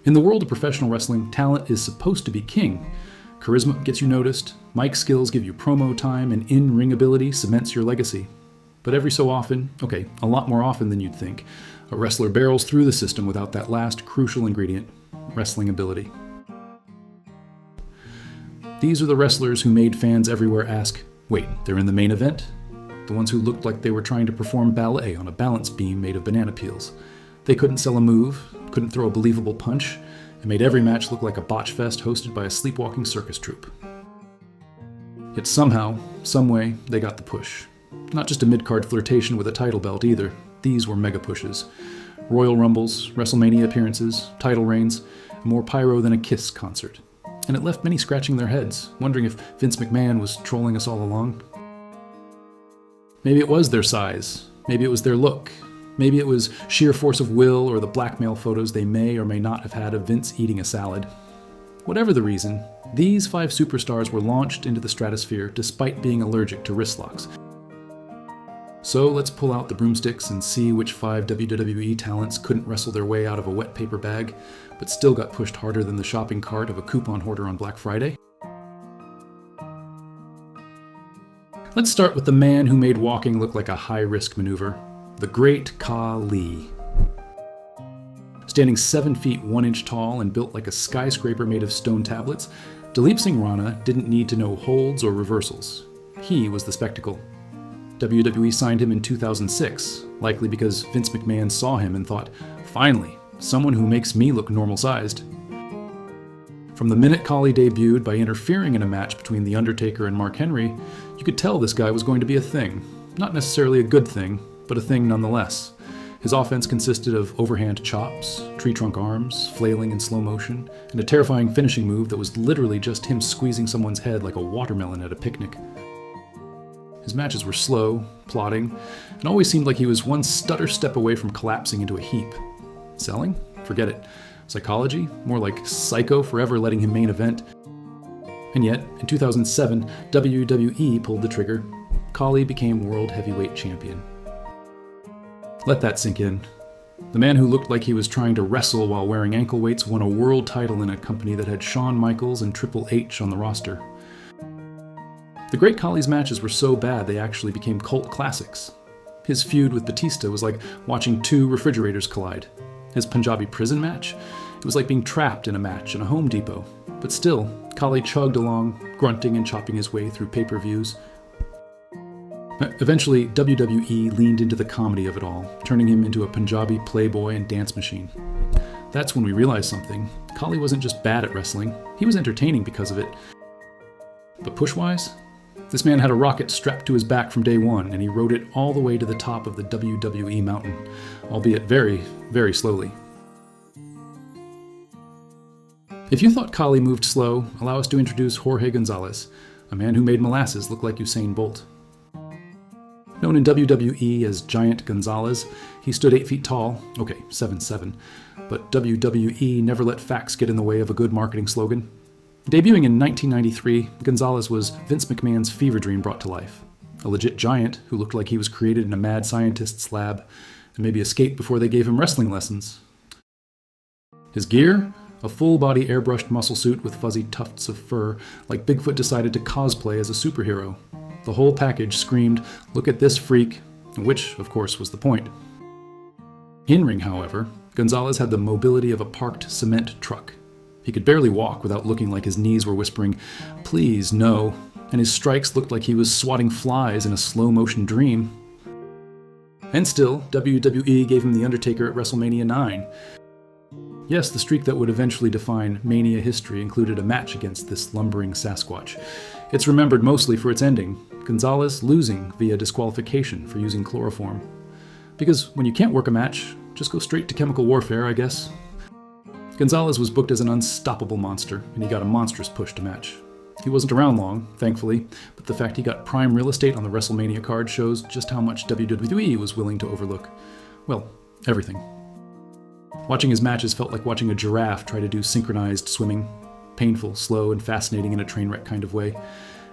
In the world of professional wrestling, talent is supposed to be king. Charisma gets you noticed, mic skills give you promo time, and in-ring ability cements your legacy. But every so often, a lot more often than you'd think, a wrestler barrels through the system without that last crucial ingredient, wrestling ability. These are the wrestlers who made fans everywhere ask, wait, they're in the main event? The ones who looked like they were trying to perform ballet on a balance beam made of banana peels. They couldn't sell a move, couldn't throw a believable punch, and made every match look like a botch fest hosted by a sleepwalking circus troupe. Yet somehow, someway, they got the push. Not just a mid-card flirtation with a title belt either. These were mega pushes. Royal Rumbles, WrestleMania appearances, title reigns, and more pyro than a Kiss concert. And it left many scratching their heads, wondering if Vince McMahon was trolling us all along. Maybe it was their size. Maybe it was their look. Maybe it was sheer force of will or the blackmail photos they may or may not have had of Vince eating a salad. Whatever the reason, these 5 superstars were launched into the stratosphere despite being allergic to wrist locks. So let's pull out the broomsticks and see which 5 WWE talents couldn't wrestle their way out of a wet paper bag, but still got pushed harder than the shopping cart of a coupon hoarder on Black Friday. Let's start with the man who made walking look like a high-risk maneuver, the Great Khali. Standing 7 feet 1 inch tall and built like a skyscraper made of stone tablets, Dilip Singh Rana didn't need to know holds or reversals. He was the spectacle. WWE signed him in 2006, likely because Vince McMahon saw him and thought, finally, someone who makes me look normal-sized. From the minute Khali debuted by interfering in a match between The Undertaker and Mark Henry, you could tell this guy was going to be a thing. Not necessarily a good thing, but a thing nonetheless. His offense consisted of overhand chops, tree trunk arms, flailing in slow motion, and a terrifying finishing move that was literally just him squeezing someone's head like a watermelon at a picnic. His matches were slow, plodding, and always seemed like he was one stutter step away from collapsing into a heap. Selling? Forget it. Psychology? More like Psycho forever letting him main event. And yet, in 2007, WWE pulled the trigger. Khali became World Heavyweight Champion. Let that sink in. The man who looked like he was trying to wrestle while wearing ankle weights won a world title in a company that had Shawn Michaels and Triple H on the roster. The Great Khali's matches were so bad they actually became cult classics. His feud with Batista was like watching 2 refrigerators collide. His Punjabi prison match? It was like being trapped in a match in a Home Depot. But still, Khali chugged along, grunting and chopping his way through pay-per-views. Eventually, WWE leaned into the comedy of it all, turning him into a Punjabi playboy and dance machine. That's when we realized something. Khali wasn't just bad at wrestling, he was entertaining because of it. But push-wise? This man had a rocket strapped to his back from day one, and he rode it all the way to the top of the WWE mountain, albeit very, very slowly. If you thought Khali moved slow, allow us to introduce Jorge Gonzalez, a man who made molasses look like Usain Bolt. Known in WWE as Giant Gonzalez, he stood 8 feet tall, 7'7", but WWE never let facts get in the way of a good marketing slogan. Debuting in 1993, Gonzalez was Vince McMahon's fever dream brought to life. A legit giant who looked like he was created in a mad scientist's lab, and maybe escaped before they gave him wrestling lessons. His gear? A full-body airbrushed muscle suit with fuzzy tufts of fur, like Bigfoot decided to cosplay as a superhero. The whole package screamed, "Look at this freak," which, of course, was the point. In-ring, however, Gonzalez had the mobility of a parked cement truck. He could barely walk without looking like his knees were whispering, "Please, no," and his strikes looked like he was swatting flies in a slow-motion dream. And still, WWE gave him The Undertaker at WrestleMania 9. Yes, the streak that would eventually define Mania history included a match against this lumbering Sasquatch. It's remembered mostly for its ending, Gonzalez losing via disqualification for using chloroform. Because when you can't work a match, just go straight to chemical warfare, I guess. Gonzalez was booked as an unstoppable monster, and he got a monstrous push to match. He wasn't around long, thankfully, but the fact he got prime real estate on the WrestleMania card shows just how much WWE was willing to overlook. Well, everything. Watching his matches felt like watching a giraffe try to do synchronized swimming. Painful, slow, and fascinating in a train wreck kind of way.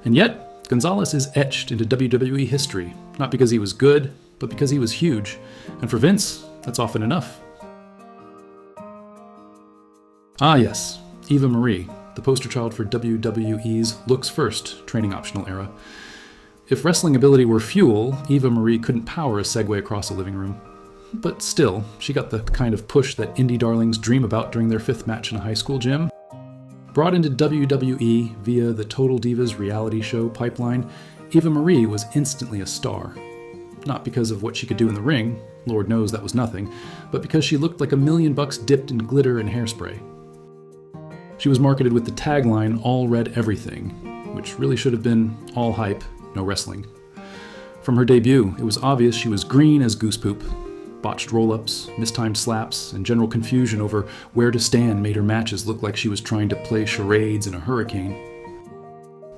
And yet, Gonzalez is etched into WWE history, not because he was good, but because he was huge. And for Vince, that's often enough. Ah yes, Eva Marie, the poster child for WWE's Looks First training optional era. If wrestling ability were fuel, Eva Marie couldn't power a Segway across a living room. But still, she got the kind of push that indie darlings dream about during their 5th match in a high school gym. Brought into WWE via the Total Divas reality show pipeline, Eva Marie was instantly a star. Not because of what she could do in the ring, Lord knows that was nothing, but because she looked like $1,000,000 dipped in glitter and hairspray. She was marketed with the tagline, "All Red Everything," which really should have been all hype, no wrestling. From her debut, it was obvious she was green as goose poop. Botched roll-ups, mistimed slaps, and general confusion over where to stand made her matches look like she was trying to play charades in a hurricane.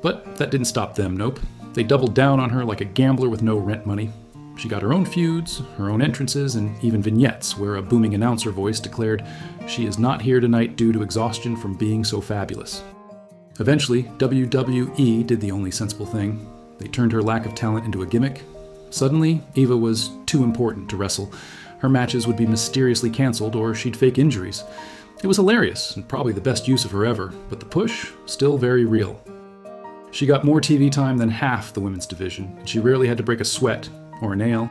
But that didn't stop them, nope. They doubled down on her like a gambler with no rent money. She got her own feuds, her own entrances, and even vignettes where a booming announcer voice declared, "She is not here tonight due to exhaustion from being so fabulous." Eventually, WWE did the only sensible thing. They turned her lack of talent into a gimmick. Suddenly, Eva was too important to wrestle. Her matches would be mysteriously canceled or she'd fake injuries. It was hilarious and probably the best use of her ever, but the push, still very real. She got more TV time than half the women's division, and she rarely had to break a sweat or a nail.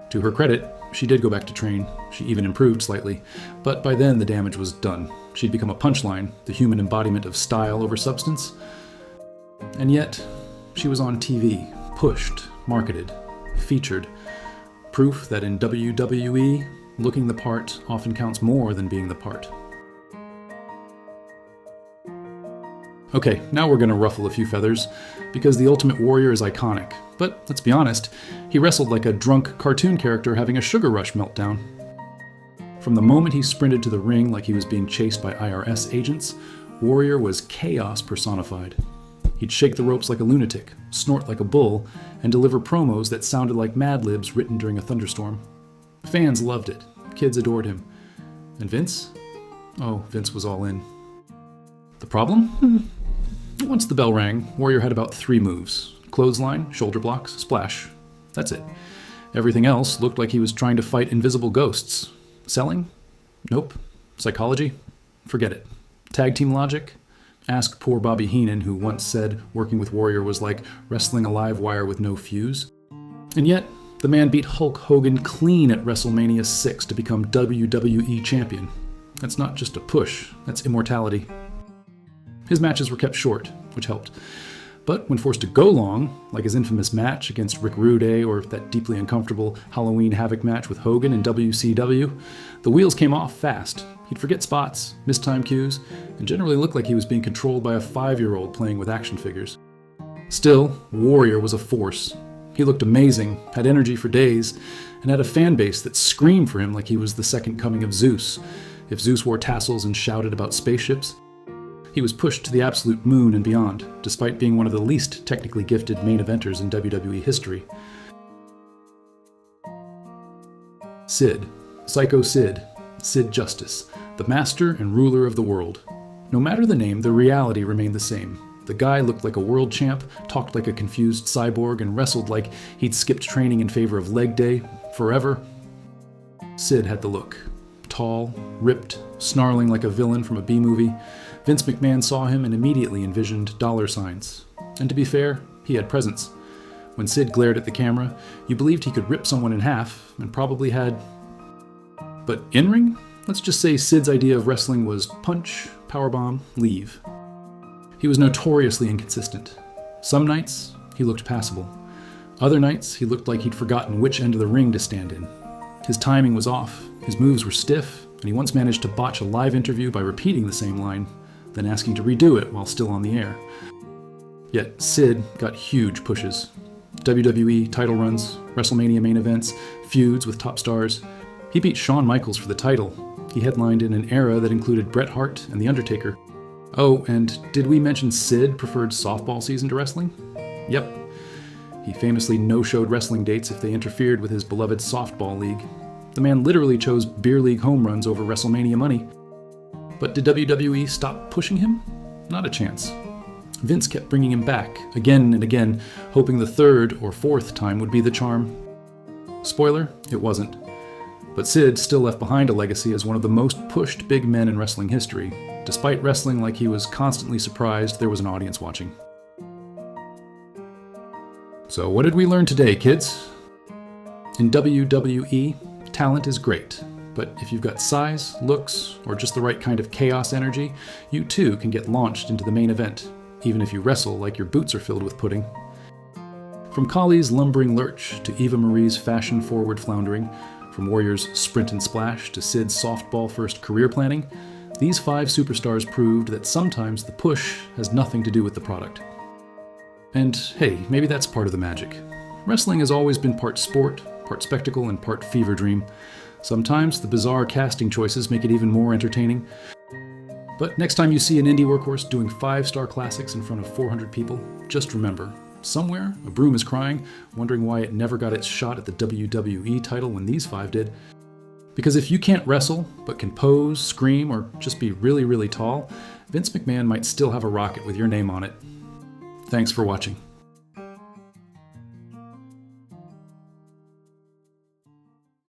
To her credit, she did go back to train. She even improved slightly, but by then the damage was done. She'd become a punchline, the human embodiment of style over substance. And yet, she was on TV, pushed, marketed, featured. Proof that in WWE, looking the part often counts more than being the part. Okay, now we're gonna ruffle a few feathers, because the Ultimate Warrior is iconic. But let's be honest, he wrestled like a drunk cartoon character having a sugar rush meltdown. From the moment he sprinted to the ring like he was being chased by IRS agents, Warrior was chaos personified. He'd shake the ropes like a lunatic, snort like a bull, and deliver promos that sounded like Mad Libs written during a thunderstorm. Fans loved it. Kids adored him. And Vince? Oh, Vince was all in. The problem? Once the bell rang, Warrior had about 3 moves. Clothesline, shoulder blocks, splash. That's it. Everything else looked like he was trying to fight invisible ghosts. Selling? Nope. Psychology? Forget it. Tag team logic? Ask poor Bobby Heenan, who once said working with Warrior was like wrestling a live wire with no fuse. And yet, the man beat Hulk Hogan clean at WrestleMania 6 to become WWE champion. That's not just a push, that's immortality. His matches were kept short, which helped. But when forced to go long, like his infamous match against Rick Rude or that deeply uncomfortable Halloween Havoc match with Hogan in WCW, the wheels came off fast. He'd forget spots, miss time cues, and generally look like he was being controlled by a 5-year-old playing with action figures. Still, Warrior was a force. He looked amazing, had energy for days, and had a fan base that screamed for him like he was the second coming of Zeus. If Zeus wore tassels and shouted about spaceships, he was pushed to the absolute moon and beyond, despite being one of the least technically gifted main eventers in WWE history. Sid. Psycho Sid. Sid Justice. The master and ruler of the world. No matter the name, the reality remained the same. The guy looked like a world champ, talked like a confused cyborg, and wrestled like he'd skipped training in favor of leg day forever. Sid had the look. Tall, ripped, snarling like a villain from a B-movie. Vince McMahon saw him and immediately envisioned dollar signs. And to be fair, he had presence. When Sid glared at the camera, you believed he could rip someone in half, and probably had... But in-ring? Let's just say Sid's idea of wrestling was punch, powerbomb, leave. He was notoriously inconsistent. Some nights, he looked passable. Other nights, he looked like he'd forgotten which end of the ring to stand in. His timing was off, his moves were stiff, and he once managed to botch a live interview by repeating the same line, then asking to redo it while still on the air. Yet Sid got huge pushes. WWE title runs, WrestleMania main events, feuds with top stars. He beat Shawn Michaels for the title. He headlined in an era that included Bret Hart and The Undertaker. Oh, and did we mention Sid preferred softball season to wrestling? Yep. He famously no-showed wrestling dates if they interfered with his beloved softball league. The man literally chose beer league home runs over WrestleMania money. But did WWE stop pushing him? Not a chance. Vince kept bringing him back, again and again, hoping the 3rd or 4th time would be the charm. Spoiler, it wasn't. But Sid still left behind a legacy as one of the most pushed big men in wrestling history, despite wrestling like he was constantly surprised there was an audience watching. So what did we learn today, kids? In WWE, talent is great, but if you've got size, looks, or just the right kind of chaos energy, you too can get launched into the main event, even if you wrestle like your boots are filled with pudding. From Khali's lumbering lurch to Eva Marie's fashion-forward floundering, from Warrior's sprint and splash to Sid's softball-first career planning, these 5 superstars proved that sometimes the push has nothing to do with the product. And hey, maybe that's part of the magic. Wrestling has always been part sport, part spectacle, and part fever dream. Sometimes the bizarre casting choices make it even more entertaining. But next time you see an indie workhorse doing 5-star classics in front of 400 people, just remember, somewhere a Broom is crying, wondering why it never got its shot at the WWE title when these 5 did. Because if you can't wrestle, but can pose, scream, or just be really, really tall, Vince McMahon might still have a rocket with your name on it. Thanks for watching.